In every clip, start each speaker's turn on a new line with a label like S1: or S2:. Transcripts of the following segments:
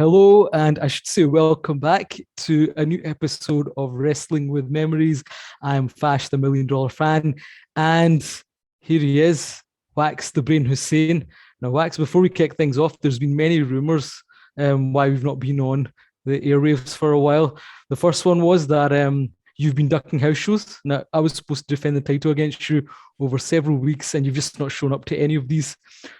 S1: Hello, and I should say welcome back to a new episode of Wrestling with Memories. I'm Fash, the $1 million fan, and here he is, Wax the Brain Hussein. Now, Wax, before we kick things off, there's been many rumors why we've not been on the airwaves for a while. The first one was that you've been ducking house shows. Now, I was supposed to defend the title against you over several weeks, and you've just not shown up to any of these.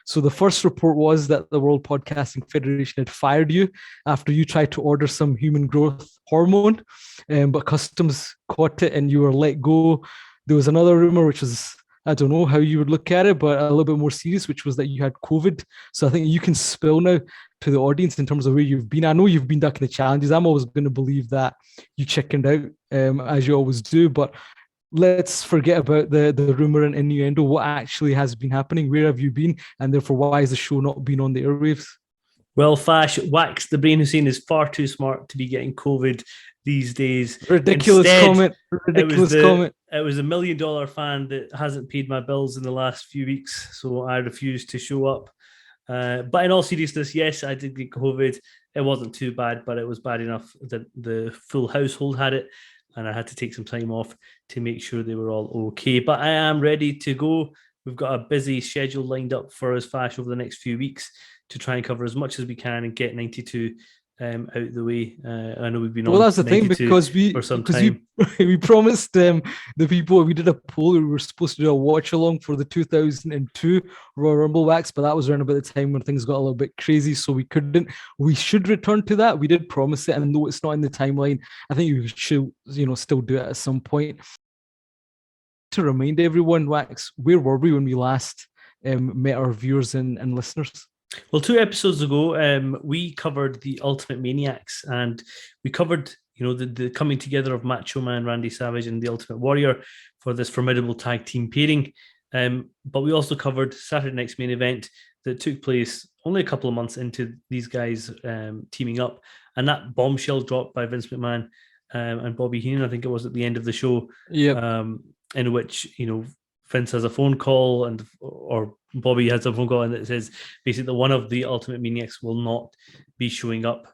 S1: So the first report was that the World Podcasting Federation had fired you after you tried to order some human growth hormone, but customs caught it and you were let go. There was another rumor, which was, I don't know how you would look at it, but a little bit more serious, which was that you had COVID. So I think you can spill now to the audience in terms of where you've been. I know you've been ducking the challenges. I'm always going to believe that you chickened out, as you always do, but let's forget about the rumor and innuendo. What actually has been happening? Where have you been? And therefore, why has the show not been on the airwaves?
S2: Well, Fash, Wax the Brain Hussein is far too smart to be getting COVID these days.
S1: Ridiculous comment. Ridiculous comment.
S2: It was $1 million fan that hasn't paid my bills in the last few weeks, so I refused to show up. But in all seriousness, yes, I did get COVID. It wasn't too bad, but it was bad enough that the full household had it, and I had to take some time off to make sure they were all okay. But I am ready to go. We've got a busy schedule lined up for us, Fash, over the next few weeks to try and cover as much as we can and get 92 out of the way. I know we've been on.
S1: Well, that's the thing, because we promised the people, we did a poll. We were supposed to do a watch along for the 2002 Royal Rumble, Wax, but that was around about the time when things got a little bit crazy, so we couldn't. We should return to that. We did promise it, and though it's not in the timeline, I think we should, still do it at some point. To remind everyone, Wax, where were we when we last met our viewers and listeners?
S2: Well, 2 episodes ago, we covered the Ultimate Maniacs, and we covered, the coming together of Macho Man Randy Savage and the Ultimate Warrior for this formidable tag team pairing. But we also covered Saturday Night's Main Event that took place only a couple of months into these guys teaming up, and that bombshell dropped by Vince McMahon and Bobby Heenan, I think it was at the end of the show, in which Vince has a phone call or Bobby has a phone call, and it says basically that one of the Ultimate Maniacs will not be showing up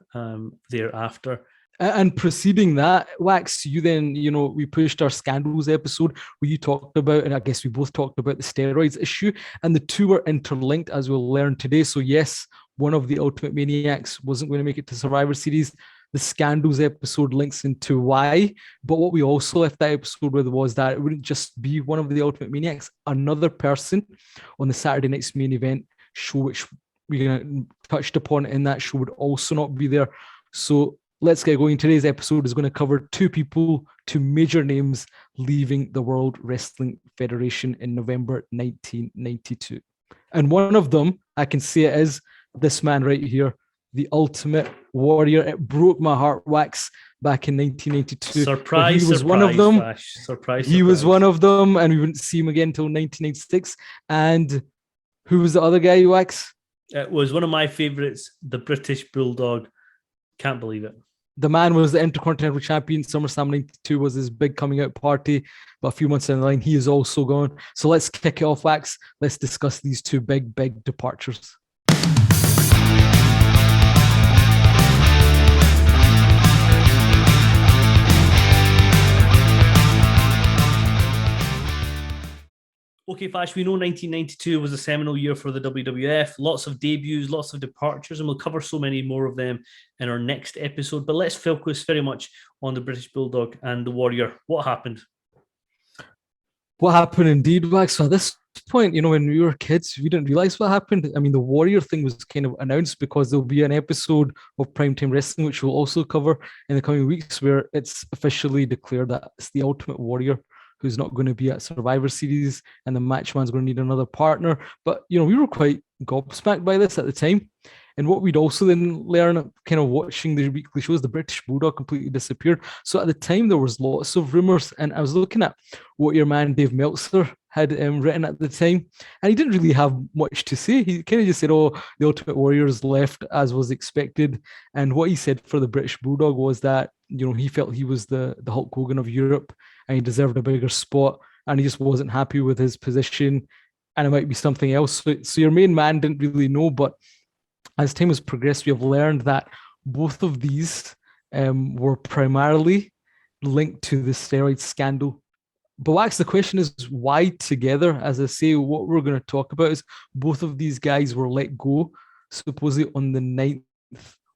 S2: thereafter.
S1: And preceding that, Wax, you then, we pushed our Scandals episode where you talked about, and I guess we both talked about the steroids issue, and the two were interlinked, as we'll learn today. So yes, one of the Ultimate Maniacs wasn't going to make it to Survivor Series. The Scandals episode links into why, but what we also left that episode with was that it wouldn't just be one of the Ultimate Maniacs. Another person on the Saturday Night's Main Event show, which we touched upon in that show, would also not be there. So let's get going. Today's episode is going to cover 2 people, 2 major names leaving the World Wrestling Federation in November 1992. And one of them, I can say it is this man right here, the Ultimate Warrior. It broke my heart, Wax, back in 1992.
S2: Surprise,
S1: he was one of them.
S2: Surprise.
S1: He was one of them, and we wouldn't see him again until 1996. And who was the other guy, Wax?
S2: It was one of my favorites, the British Bulldog. Can't believe it.
S1: The man was the Intercontinental Champion. SummerSlam 92 was his big coming out party, but a few months down the line, he is also gone. So let's kick it off, Wax. Let's discuss these 2 big departures.
S2: Okay, Fash, we know 1992 was a seminal year for the WWF. Lots of debuts, lots of departures, and we'll cover so many more of them in our next episode. But let's focus very much on the British Bulldog and the Warrior. What happened?
S1: What happened indeed, Wax? So at this point, when we were kids, we didn't realize what happened. I mean, the Warrior thing was kind of announced because there'll be an episode of Primetime Wrestling, which we'll also cover in the coming weeks, where it's officially declared that it's the Ultimate Warrior who's not going to be at Survivor Series, and the Macho Man's going to need another partner. But, we were quite gobsmacked by this at the time. And what we'd also then learn, kind of watching the weekly shows, the British Bulldog completely disappeared. So at the time, there was lots of rumors, and I was looking at what your man Dave Meltzer had written at the time, and he didn't really have much to say. He kind of just said, the Ultimate Warriors left as was expected. And what he said for the British Bulldog was that, he felt he was the Hulk Hogan of Europe, and he deserved a bigger spot, and he just wasn't happy with his position, and it might be something else. So your main man didn't really know, but as time has progressed, we have learned that both of these were primarily linked to the steroid scandal. But Wax, the question is why together? As I say, what we're going to talk about is both of these guys were let go supposedly on the 9th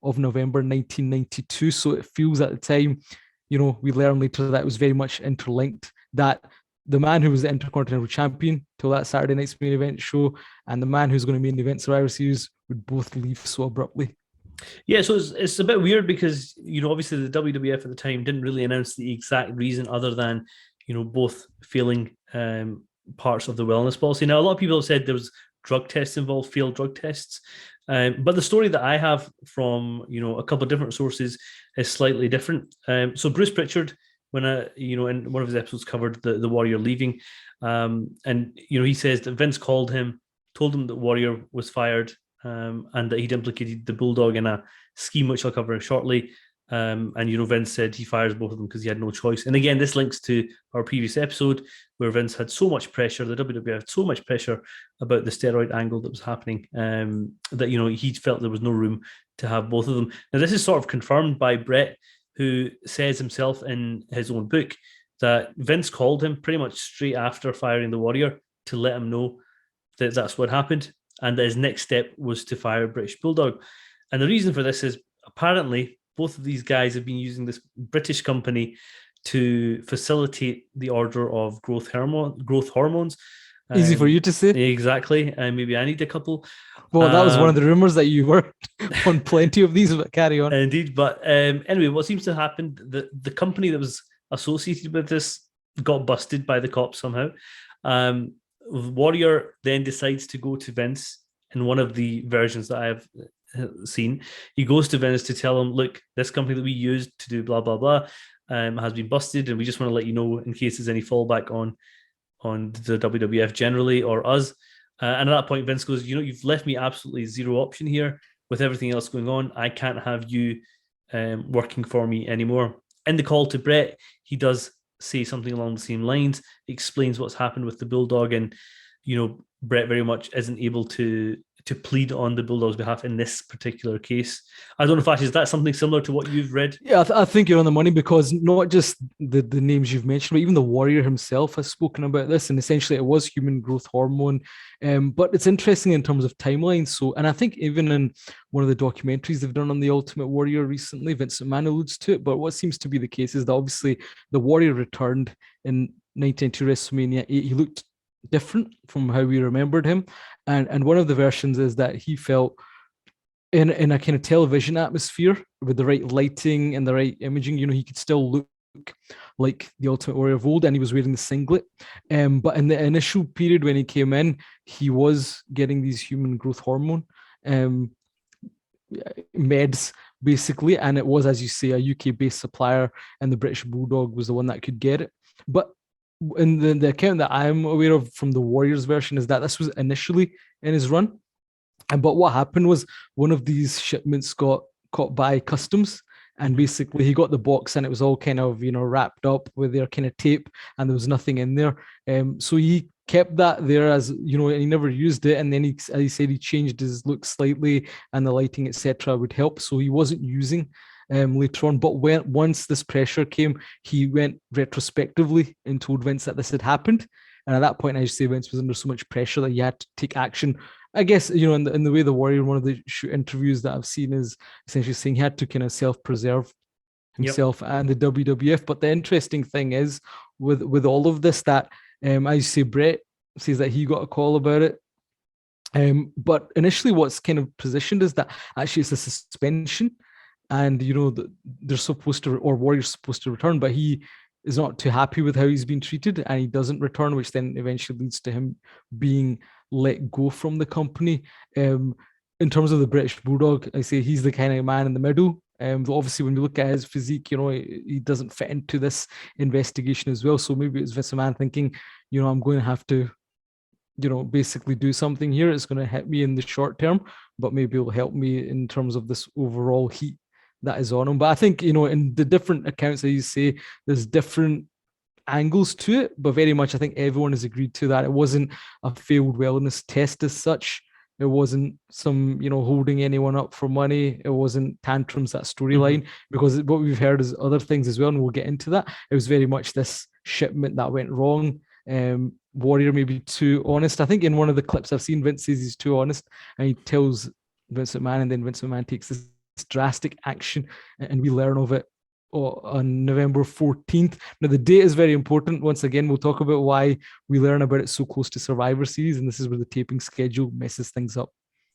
S1: of November 1992. So it feels at the time, we learned later that it was very much interlinked, that the man who was the Intercontinental Champion till that Saturday night's main event show and the man who's going to main event Survivor Series would both leave so abruptly.
S2: Yeah, so it's a bit weird because, obviously the WWF at the time didn't really announce the exact reason other than, both failing parts of the wellness policy. Now, a lot of people have said there was drug tests involved, failed drug tests. But the story that I have from, a couple of different sources is slightly different. So Bruce Pritchard, when in one of his episodes covered the Warrior leaving, and he says that Vince called him, told him that Warrior was fired, and that he'd implicated the Bulldog in a scheme which I'll cover shortly. And Vince said he fires both of them because he had no choice. And again, this links to our previous episode where Vince had so much pressure, the WWF had so much pressure about the steroid angle that was happening, that he felt there was no room to have both of them. Now, this is sort of confirmed by Brett, who says himself in his own book that Vince called him pretty much straight after firing the Warrior to let him know that that's what happened, and that his next step was to fire British Bulldog. And the reason for this is apparently both of these guys have been using this British company to facilitate the order of growth hormones.
S1: Easy for you to say.
S2: Exactly. And maybe I need a couple.
S1: Well, that was one of the rumors that you were on plenty of these, but carry on.
S2: Indeed. But anyway, what seems to have happened, the company that was associated with this got busted by the cops somehow. Warrior then decides to go to Vince in one of the versions that I have seen. He goes to Vince to tell him, look, this company that we used to do blah, blah, blah, has been busted, and we just want to let you know in case there's any fallback on the WWF generally or us. And at that point, Vince goes, you've left me absolutely zero option here with everything else going on. I can't have you working for me anymore. In the call to Brett, he does say something along the same lines, explains what's happened with the Bulldog, and Brett very much isn't able to plead on the Bulldog's behalf in this particular case. I don't know, Fash, is that something similar to what you've read?
S1: Yeah, I think you're on the money, because not just the names you've mentioned, but even the Warrior himself has spoken about this, and essentially it was human growth hormone. But it's interesting in terms of timelines. So, and I think even in one of the documentaries they've done on the Ultimate Warrior recently, Vince McMahon alludes to it. But what seems to be the case is that obviously the Warrior returned in 1992 WrestleMania 8. He looked different from how we remembered him, and one of the versions is that he felt in a kind of television atmosphere with the right lighting and the right imaging, he could still look like the Ultimate Warrior of old, and he was wearing the singlet. But in the initial period when he came in, he was getting these human growth hormone meds basically, and it was, as you say, a UK-based supplier, and the British Bulldog was the one that could get it. But in the account that I'm aware of from the Warriors version is that this was initially in his run. But what happened was one of these shipments got caught by customs, and basically he got the box and it was all kind of, wrapped up with their kind of tape, and there was nothing in there. So he kept that there as, and he never used it. And then he said he changed his look slightly and the lighting, etc. would help. So he wasn't using later on. But once this pressure came, he went retrospectively and told Vince that this had happened. And at that point, I just say Vince was under so much pressure that he had to take action. I guess, in the way the Warrior, one of the interviews that I've seen is essentially saying he had to kind of self-preserve himself and the WWF. But the interesting thing is with all of this that, I say Brett says that he got a call about it. But initially what's kind of positioned is that actually it's a suspension, and they're supposed to, or Warrior's supposed to return, but he is not too happy with how he's been treated, and he doesn't return, which then eventually leads to him being let go from the company. In terms of the British Bulldog, I say he's the kind of man in the middle. Obviously, when we look at his physique, he doesn't fit into this investigation as well. So maybe it's Vince McMahon thinking, I'm going to have to, basically do something here. It's going to hit me in the short term, but maybe it'll help me in terms of this overall heat that is on him. But I think, in the different accounts that you say, there's different angles to it, but very much I think everyone has agreed to that. It wasn't a failed wellness test as such. It wasn't some, holding anyone up for money. It wasn't tantrums, that storyline, because what we've heard is other things as well, and we'll get into that. It was very much this shipment that went wrong. Warrior maybe too honest. I think in one of the clips I've seen, Vince says he's too honest, and he tells Vince McMahon, and then Vince McMahon takes this drastic action, and we learn of it on November 14th. Now, the date is very important. Once again, we'll talk about why we learn about it so close to Survivor Series, and this is where the taping schedule messes things up.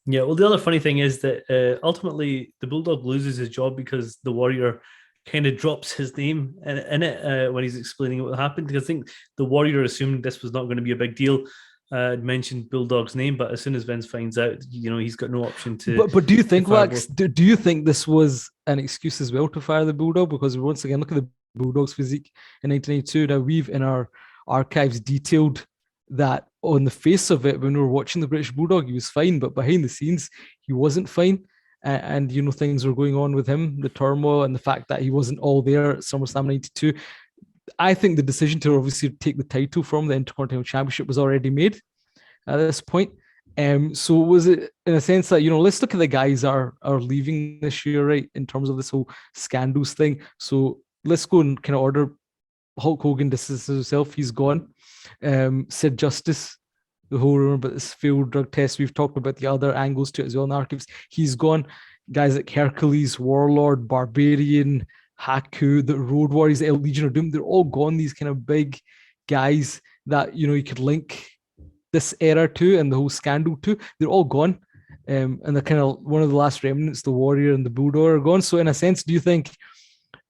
S2: Yeah, well, the other funny thing is that ultimately the Bulldog loses his job because the Warrior kind of drops his name in it when he's explaining what happened. Because I think the Warrior assumed this was not going to be a big deal. Mentioned Bulldog's name, but as soon as Vince finds out, he's got no option to.
S1: But do you think, Wax? Do you think this was an excuse as well to fire the Bulldog? Because once again, look at the Bulldog's physique in 1982. Now we've in our archives detailed that on the face of it, when we were watching the British Bulldog, he was fine, but behind the scenes, he wasn't fine. And things were going on with him, the turmoil and the fact that he wasn't all there at SummerSlam 92. I think the decision to obviously take the title from the Intercontinental Championship was already made at this point. So was it in a sense that, let's look at the guys that are leaving this year, right, in terms of this whole scandals thing. So let's go and kind of order. Hulk Hogan distances himself. He's gone. Sid Justice, the whole rumor about this failed drug test. We've talked about the other angles to it as well in the archives. He's gone. Guys like Hercules, Warlord, Barbarian, Haku, the Road Warriors, the Legion of Doom, they're all gone. These kind of big guys that, you could link this era to and the whole scandal to, they're all gone. And they're kind of one of the last remnants, the Warrior and the Bulldog are gone. So in a sense, do you think,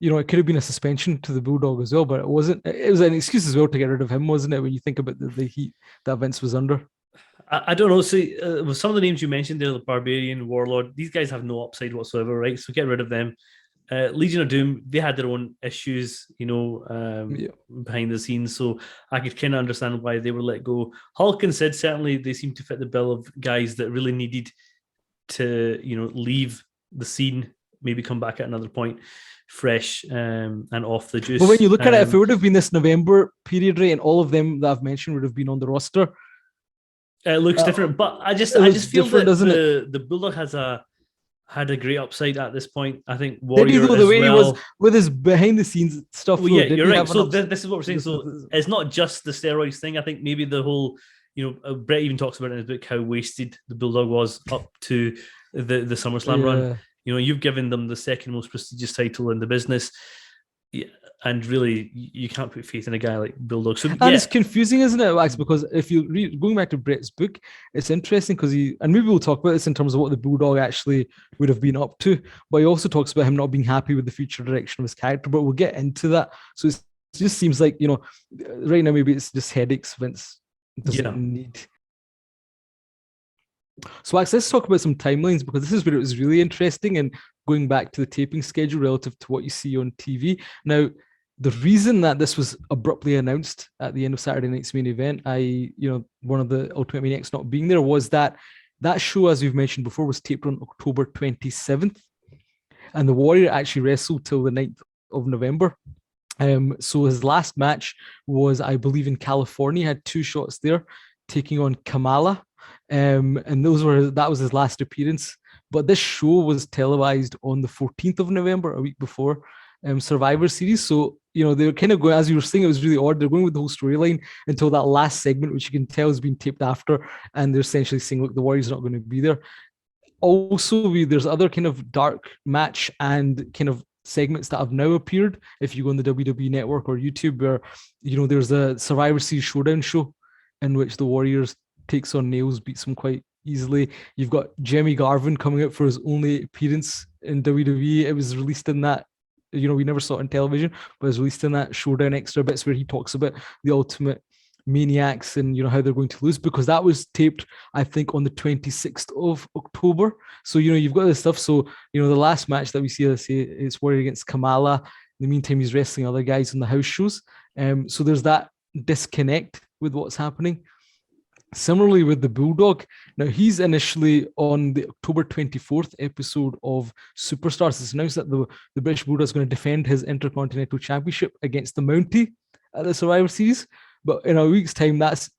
S1: it could have been a suspension to the Bulldog as well, but it wasn't. It was an excuse as well to get rid of him, wasn't it, when you think about the heat that Vince was under?
S2: I don't know. See, with some of the names you mentioned there, the Barbarian, Warlord, these guys have no upside whatsoever, right? So get rid of them. Legion of Doom, they had their own issues, behind the scenes. So I could kind of understand why they were let go. Hulk and Sid, certainly they seem to fit the bill of guys that really needed to, leave the scene, maybe come back at another point fresh and off the juice.
S1: But when you look at it, if it would have been this November period, right, and all of them that I've mentioned would have been on the roster,
S2: it looks different. But I just feel that the Bulldog had a great upside at this point. I think Warrior
S1: the way he was with his behind the scenes stuff.
S2: Well, yeah, you're right. So this is what we're saying. So it's not just the steroids thing. I think maybe the whole, Brett even talks about it in his book how wasted the Bulldog was up to the SummerSlam run. You've given them the second most prestigious title in the business. Yeah, and really, you can't put faith in a guy like Bulldog. So,
S1: and it's confusing, isn't it, Wax? Because if you read, going back to Brett's book, it's interesting because and maybe we'll talk about this in terms of what the Bulldog actually would have been up to. But he also talks about him not being happy with the future direction of his character. But we'll get into that. So it just seems like, right now maybe it's just headaches Vince doesn't need. So Wax, let's talk about some timelines, because this is where it was really interesting, and going back to the taping schedule relative to what you see on TV. Now, the reason that this was abruptly announced at the end of Saturday night's main event, one of the Ultimate Maniacs not being there, was that show, as we've mentioned before, was taped on October 27th, and the Warrior actually wrestled till the 9th of November. So his last match was, I believe, in California. He had 2 shots there, taking on Kamala. And that was his last appearance. But this show was televised on the 14th of November, a week before Survivor Series. So, they were kind of going, as you were saying, it was really odd. They're going with the whole storyline until that last segment, which you can tell has been taped after. And they're essentially saying, look, the Warrior's not going to be there. Also, there's other kind of dark match and kind of segments that have now appeared. If you go on the WWE Network or YouTube, where, there's a Survivor Series showdown show in which the Warriors takes on Nails, beats him quite easily. You've got Jimmy Garvin coming up for his only appearance in WWE. It was released in that, we never saw it on television, but it was released in that Showdown extra bits where he talks about the Ultimate Maniacs and, how they're going to lose, because that was taped, I think, on the 26th of October. So, you've got this stuff. So, the last match that we see, let's say, is Warrior against Kamala. In the meantime, he's wrestling other guys in the house shows. So there's that disconnect with what's happening. Similarly with the Bulldog, now he's initially on the October 24th episode of Superstars. It's announced that the British Bulldog is going to defend his Intercontinental Championship against the Mountie at the Survivor Series. But in a week's time, that's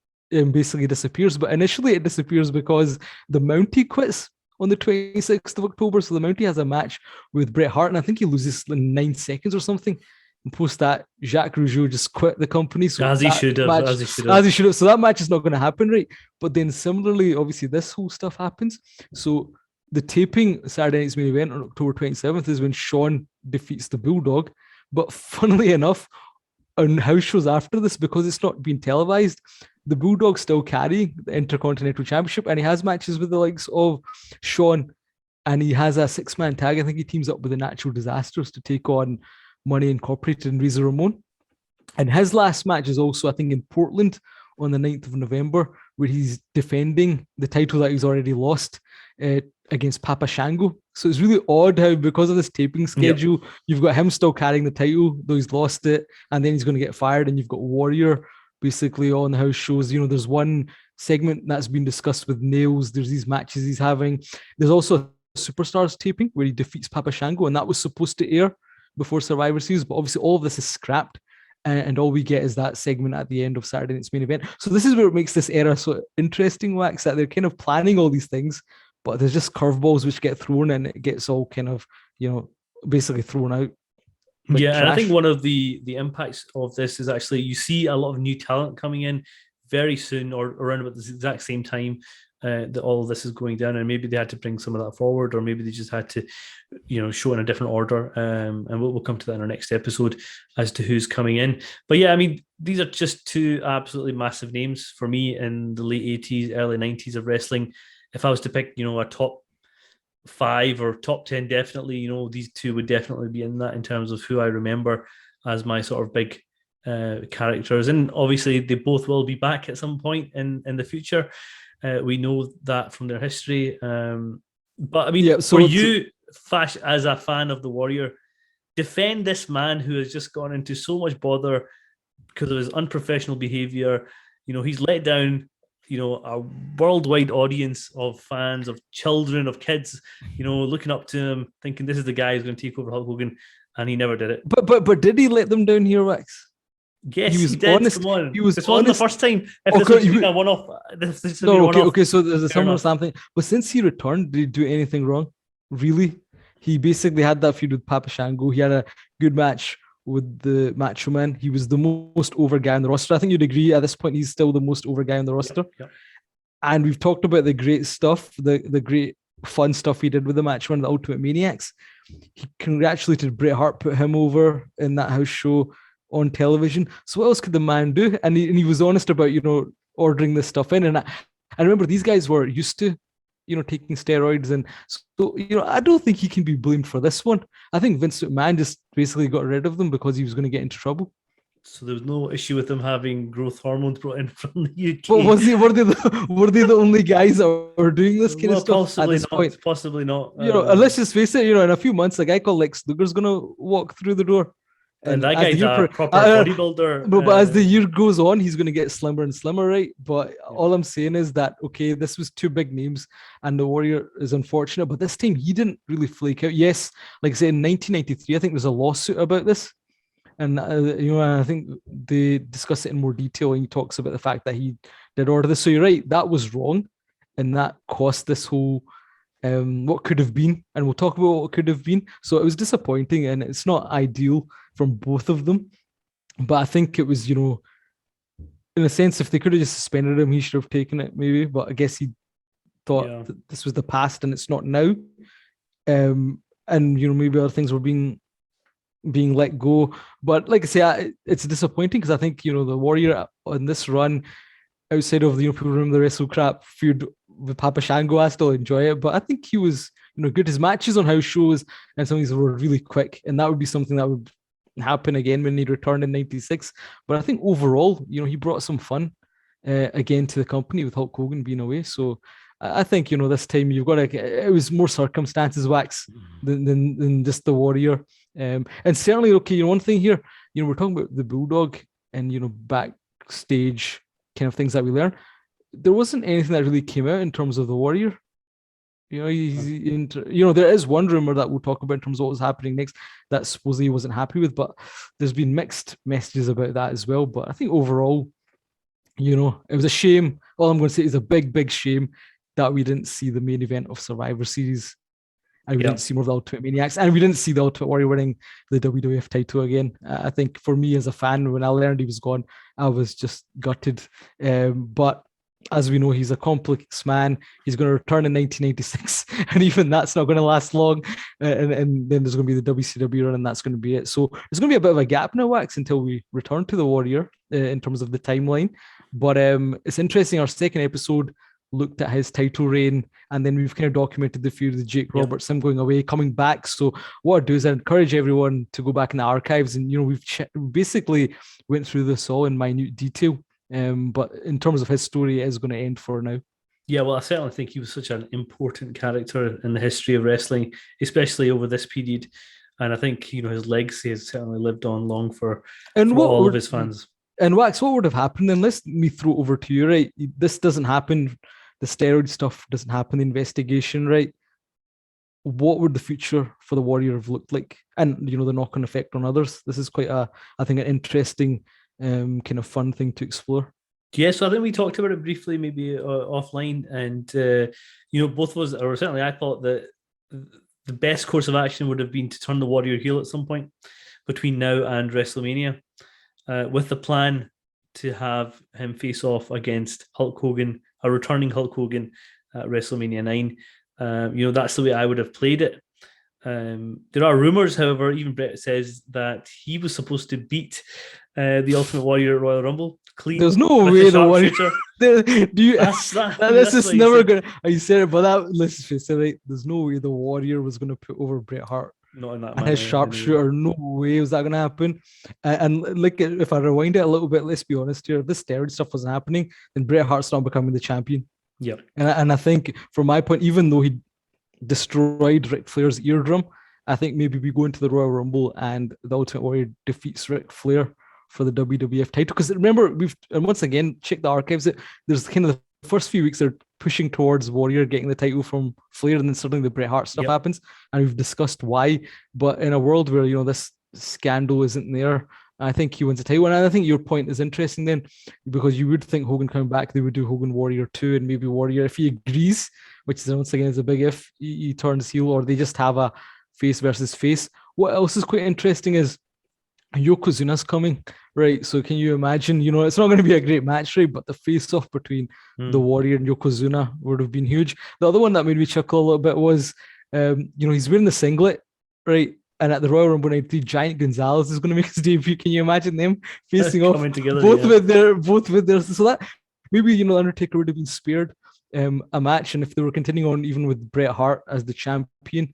S1: basically disappears. But initially it disappears because the Mountie quits on the 26th of October. So the Mountie has a match with Bret Hart, and I think he loses in 9 seconds or something. And post that, Jacques Rougeau just quit the company. So
S2: as he should have.
S1: Match,
S2: as he should have.
S1: as he should have. So that match is not going to happen, right? But then similarly, obviously, this whole stuff happens. So the taping Saturday night's main event on October 27th is when Shawn defeats the Bulldog. But funnily enough, on house shows after this, because it's not being televised, the Bulldog still carry the Intercontinental Championship, and he has matches with the likes of Shawn, and he has a 6-man tag. I think he teams up with the Natural Disasters to take on Money Incorporated and Razor Ramon. And his last match is also, I think, in Portland on the 9th of November, where he's defending the title that he's already lost against Papa Shango. So it's really odd how, because of this taping schedule, you've got him still carrying the title, though he's lost it, and then he's going to get fired, and you've got Warrior basically on the house shows. There's one segment that's been discussed with Nails. There's these matches he's having. There's also a Superstars taping where he defeats Papa Shango, and that was supposed to air before Survivor Series, but obviously all of this is scrapped, and all we get is that segment at the end of Saturday night's main event. So this is where it makes this era so interesting, Wax, that they're kind of planning all these things, but there's just curveballs which get thrown, and it gets all kind of, basically thrown out.
S2: Like and I think one of the impacts of this is actually you see a lot of new talent coming in very soon, or around about the exact same time that all of this is going down, and maybe they had to bring some of that forward, or maybe they just had to, show in a different order. And we'll come to that in our next episode as to who's coming in. But yeah, I mean, these are just two absolutely massive names for me in the late 80s, early 90s of wrestling. If I was to pick, a top 5 or top 10, definitely, these two would definitely be in that in terms of who I remember as my sort of big characters. And obviously they both will be back at some point in the future. We know that from their history. But I mean, so for you, Fash, as a fan of the Warrior, defend this man who has just gone into so much bother because of his unprofessional behavior. He's let down, a worldwide audience of fans, of children, of kids, looking up to him, thinking this is the guy who's going to take over Hulk Hogan, and he never did it.
S1: But did he let them down here, Wax?
S2: Yes, he did.
S1: Honest.
S2: Come on.
S1: He was
S2: this wasn't the first time. If this was a one-off,
S1: okay. So there's a similar something. But since he returned, did he do anything wrong? Really? He basically had that feud with Papa Shango. He had a good match with the Macho Man. He was the most over guy on the roster. I think you'd agree at this point he's still the most over guy on the roster.
S2: Yep.
S1: And we've talked about the great stuff, the great fun stuff he did with the Macho Man, the Ultimate Maniacs. He congratulated Bret Hart, put him over in that house show on television. So what else could the man do? And he was honest about, ordering this stuff in. And I remember these guys were used to, taking steroids. And so, I don't think he can be blamed for this one. I think Vince McMahon just basically got rid of them because he was going to get into trouble.
S2: So there was no issue with them having growth hormones brought in from the UK.
S1: But were they the only guys that were doing this kind of stuff at this point?
S2: Possibly not.
S1: And let's just face it, in a few months, a guy called Lex Luger's going to walk through the door.
S2: And that guy's a proper bodybuilder.
S1: But as the year goes on, he's going to get slimmer and slimmer, right? But all I'm saying is that, okay, this was 2 big names, and the Warrior is unfortunate, but this time he didn't really flake out. Yes, like I said, in 1993, I think there's a lawsuit about this. And, I think they discuss it in more detail, and he talks about the fact that he did order this. So you're right, that was wrong, and that cost this whole what could have been, and we'll talk about what could have been. So it was disappointing, and it's not ideal from both of them. But I think it was, in a sense, if they could have just suspended him, he should have taken it maybe. But I guess he thought that this was the past and it's not now. And, maybe other things were being let go. But like I say, it's disappointing because I think, the Warrior on this run, outside of, people remember the Wrestle Crap feud with Papa Shango, I still enjoy it. But I think he was, good. His matches on house shows and some of these were really quick. And that would be something that would happen again when he returned in 96. But I think overall, he brought some fun again to the company with Hulk Hogan being away. So I think, this time you've got it was more circumstances, Wax, than just the Warrior. And certainly, okay, one thing here, we're talking about the Bulldog and, backstage kind of things that we learn. There wasn't anything that really came out in terms of the Warrior. There is one rumor that we'll talk about in terms of what was happening next that supposedly he wasn't happy with, but there's been mixed messages about that as well. But I think overall, It was a shame. All I'm going to say is a big, big shame that we didn't see the main event of Survivor Series, and we didn't see more of the Ultimate Maniacs, and we didn't see the Ultimate Warrior winning the WWF title again. I think for me as a fan, when I learned he was gone, I was just gutted. But as we know, he's a complex man. He's going to return in 1996, and even that's not going to last long. And then there's going to be the WCW run, and that's going to be it. So there's going to be a bit of a gap now, Wax, until we return to the Warrior in terms of the timeline. But it's interesting. Our second episode looked at his title reign, and then we've kind of documented the feud of Jake Roberts, him going away, coming back. So what I do is I encourage everyone to go back in the archives, and we've basically went through this all in minute detail. But in terms of his story, it is going to end for now.
S2: Yeah, well, I certainly think he was such an important character in the history of wrestling, especially over this period. And I think his legacy has certainly lived on long for all of his fans.
S1: And Wax, what would have happened? And let me throw it over to you, right? This doesn't happen. The steroid stuff doesn't happen. The investigation, right? What would the future for the Warrior have looked like? And the knock-on effect on others. This is quite I think, an interesting, kind of fun thing to explore.
S2: Yeah, so I think we talked about it briefly, maybe offline, and both of us, or certainly I thought that the best course of action would have been to turn the Warrior heel at some point between now and WrestleMania, with the plan to have him face off against Hulk Hogan, a returning Hulk Hogan at WrestleMania 9. That's the way I would have played it. There are rumors, however, even Brett says that he was supposed to beat the Ultimate Warrior at Royal Rumble clean.
S1: There's no way the Warrior. This is never gonna. You said it, but let's face it, right? There's no way the Warrior was gonna put over Bret Hart.
S2: Not in that.
S1: And his sharpshooter, no way was that going to happen. And like, if I rewind it a little bit, let's be honest here, if this steroid stuff wasn't happening, then Bret Hart's not becoming the champion.
S2: Yeah.
S1: And I think, from my point, even though he destroyed Ric Flair's eardrum, I think maybe we go into the Royal Rumble and the Ultimate Warrior defeats Ric Flair for the WWF title. Because remember, and once again, check the archives, there's kind of the first few weeks they're pushing towards Warrior getting the title from Flair, and then suddenly the Bret Hart stuff happens, and we've discussed why. But in a world where this scandal isn't there, I think he wins the title. And I think your point is interesting then, because you would think Hogan coming back, they would do Hogan Warrior 2, and maybe Warrior, if he agrees, which is once again is a big if, he turns heel, or they just have a face versus face. What else is quite interesting is Yokozuna's coming, right? So can you imagine, it's not going to be a great match, right? But the face-off between the Warrior and Yokozuna would have been huge. The other one that made me chuckle a little bit was, he's wearing the singlet, right? And at the Royal Rumble 93, Giant Gonzalez is going to make his debut. Can you imagine them facing off
S2: together,
S1: both with their, so that maybe, Undertaker would have been spared a match. And if they were continuing on even with Bret Hart as the champion,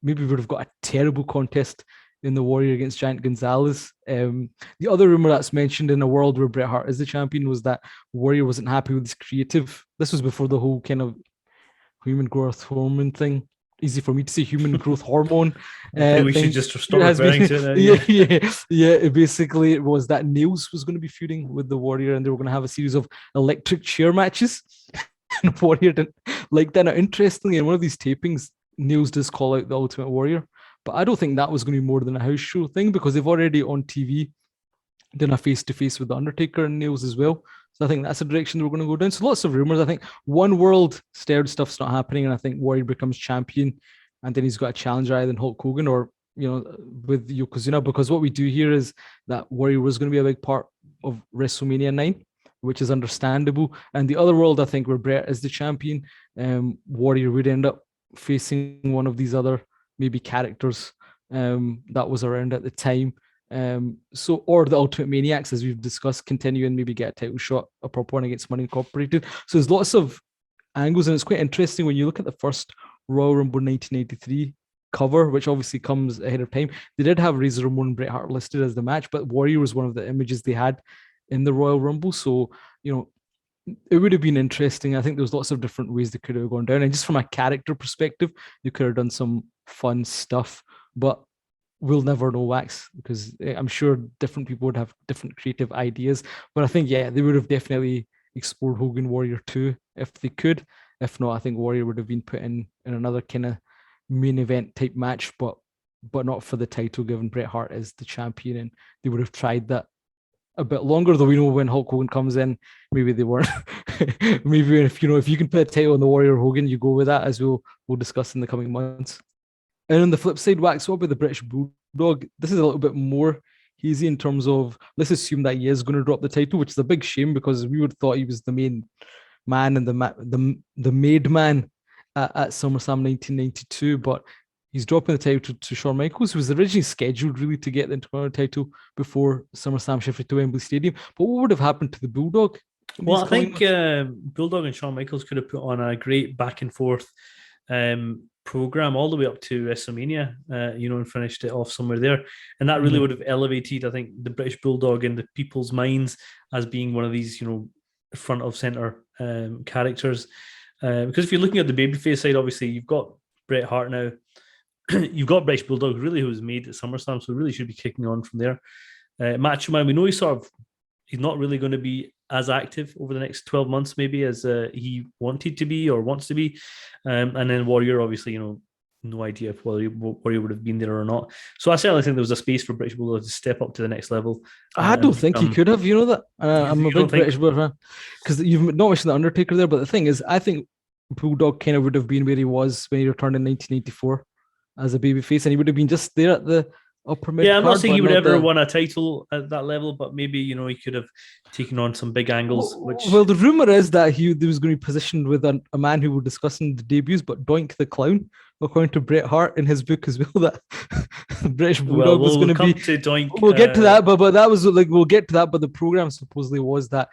S1: maybe we would have got a terrible contest in the Warrior against Giant Gonzalez. The other rumor that's mentioned in a world where Bret Hart is the champion was that Warrior wasn't happy with his creative. This was before the whole kind of human growth hormone thing. Easy for me to say, human growth hormone.
S2: We should just stop referring to it.
S1: It basically it was that Nails was going to be feuding with the Warrior, and they were going to have a series of electric chair matches. And Warrior didn't like that. Now, interestingly, in one of these tapings, Nails does call out the Ultimate Warrior. But I don't think that was going to be more than a house show thing, because they've already on TV done a face-to-face with the Undertaker and Nails as well. So I think that's the direction we're going to go down. So lots of rumors. I think one world steroid stuff's not happening, and I think Warrior becomes champion, and then he's got a challenger either than Hulk Hogan or with Yokozuna, because what we do here is that Warrior was going to be a big part of WrestleMania 9, which is understandable. And the other world, I think, where Bret is the champion, Warrior would end up facing one of these other maybe characters that was around at the time. Or the Ultimate Maniacs, as we've discussed, continue and maybe get a title shot, a proper one against Money Incorporated. So there's lots of angles, and it's quite interesting when you look at the first Royal Rumble 1983 cover, which obviously comes ahead of time. They did have Razor Ramon and Bret Hart listed as the match, but Warrior was one of the images they had in the Royal Rumble. So, it would have been interesting. I think there was lots of different ways they could have gone down. And just from a character perspective, they could have done some fun stuff. But we'll never know, Wax, because I'm sure different people would have different creative ideas. But I think, they would have definitely explored Hogan Warrior 2 if they could. If not, I think Warrior would have been put in another kind of main event type match, but not for the title, given Bret Hart is the champion, and they would have tried that a bit longer, though we know when Hulk Hogan comes in, maybe they weren't. Maybe if you can put a title on the Warrior Hogan, you go with that, as we'll discuss in the coming months. And on the flip side, Wax, what about the British Bulldog? This is a little bit more easy in terms of, let's assume that he is going to drop the title, which is a big shame because we would have thought he was the main man and the made man at SummerSlam 1992, but he's dropping the title to Shawn Michaels, who was originally scheduled really to get the Intercontinental title before SummerSlam shifted to Wembley Stadium. But what would have happened to the Bulldog?
S2: Well, I think Bulldog and Shawn Michaels could have put on a great back and forth program all the way up to WrestleMania, and finished it off somewhere there. And that really would have elevated, I think, the British Bulldog in the people's minds as being one of these, front of center characters. Because if you're looking at the babyface side, obviously you've got Bret Hart now. You've got British Bulldog, really, who was made at SummerSlam, so really should be kicking on from there. Macho Man, we know he's not really going to be as active over the next 12 months, maybe, as he wanted to be or wants to be. And then Warrior, obviously, no idea if Warrior would have been there or not. So I certainly think there was a space for British Bulldog to step up to the next level.
S1: I don't think he could have, that. I'm a big British Bulldog fan. Because you've not mentioned the Undertaker there, but the thing is, I think Bulldog kind of would have been where he was when he returned in 1984 as a babyface, and he would have been just there at the upper mid.
S2: Yeah, I'm not saying he would ever won a title at that level, but maybe he could have taken on some big angles.
S1: Well, the rumor is that he was going to be positioned with a man who we're discussing the debuts, but Doink the Clown, according to Bret Hart in his book as well, that the British Bulldog was going to be.
S2: To Doink,
S1: we'll get to that, but that was we'll get to that. But the program supposedly was that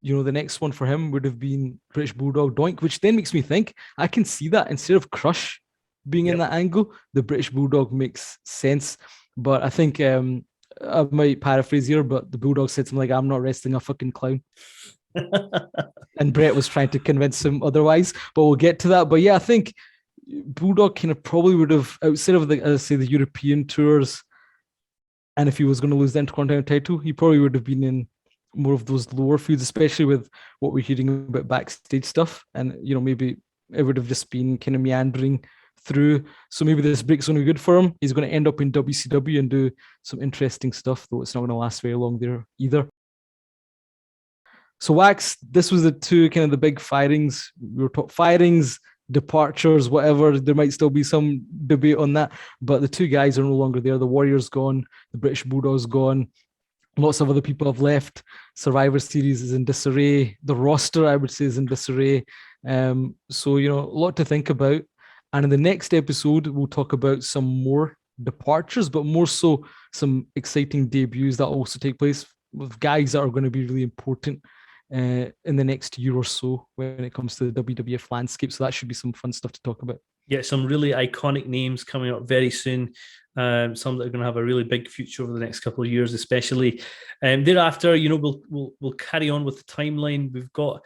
S1: the next one for him would have been British Bulldog Doink, which then makes me think I can see that instead of Crush being in that angle, the British Bulldog makes sense. But I think I might paraphrase here, but the Bulldog said something like, "I'm not wrestling a fucking clown." And Bret was trying to convince him otherwise, but we'll get to that. But yeah, I think Bulldog kind of probably would have, outside of the European tours, and if he was going to lose the Intercontinental title, he probably would have been in more of those lower feuds, especially with what we're hearing about backstage stuff. And maybe it would have just been kind of meandering through. So maybe this break's going to be good for him. He's going to end up in WCW and do some interesting stuff, though it's not going to last very long there either. So Wax, this was the two kind of the big firings. We were talking firings, departures, whatever. There might still be some debate on that, but the two guys are no longer there. The Warrior's gone, the British Bulldog's gone. Lots of other people have left. Survivor Series is in disarray. The roster, I would say, is in disarray. So, a lot to think about. And in the next episode, we'll talk about some more departures, but more so some exciting debuts that also take place with guys that are going to be really important in the next year or so when it comes to the WWF landscape. So that should be some fun stuff to talk about. Yeah,
S2: some really iconic names coming up very soon. Some that are going to have a really big future over the next couple of years, especially. Thereafter, we'll carry on with the timeline. We've got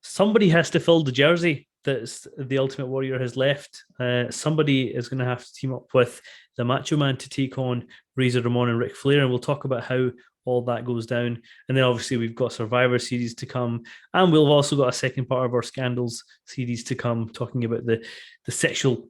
S2: somebody has to fill the jersey that the Ultimate Warrior has left. Somebody is going to have to team up with the Macho Man to take on Razor Ramon and Ric Flair, and we'll talk about how all that goes down. And then obviously we've got Survivor Series to come, and we've also got a second part of our Scandals series to come, talking about the sexual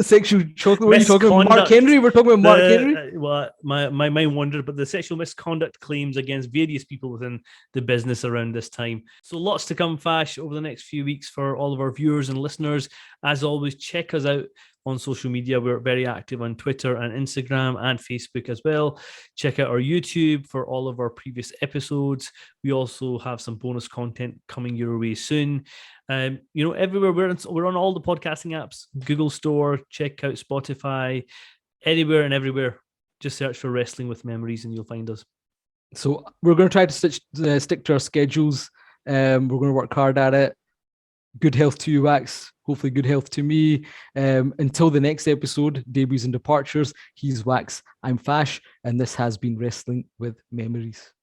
S1: sexual chocolate. What are you talking about? Mark Henry? We're talking about Mark Henry?
S2: Well, my mind wandered, but the sexual misconduct claims against various people within the business around this time. So lots to come, Fash, over the next few weeks for all of our viewers and listeners. As always, check us out on social media. We're very active on Twitter and Instagram and Facebook as well. Check out our YouTube for all of our previous episodes. We also have some bonus content coming your way soon. Everywhere we're on all the podcasting apps, Google Store, check out Spotify, anywhere and everywhere. Just search for Wrestling with Memories and you'll find us. So we're going to try to stick to our schedules. We're going to work hard at it. Good health to you, Wax. Hopefully good health to me. Until the next episode, debuts and departures, he's Wax, I'm Fash, and this has been Wrestling with Memories.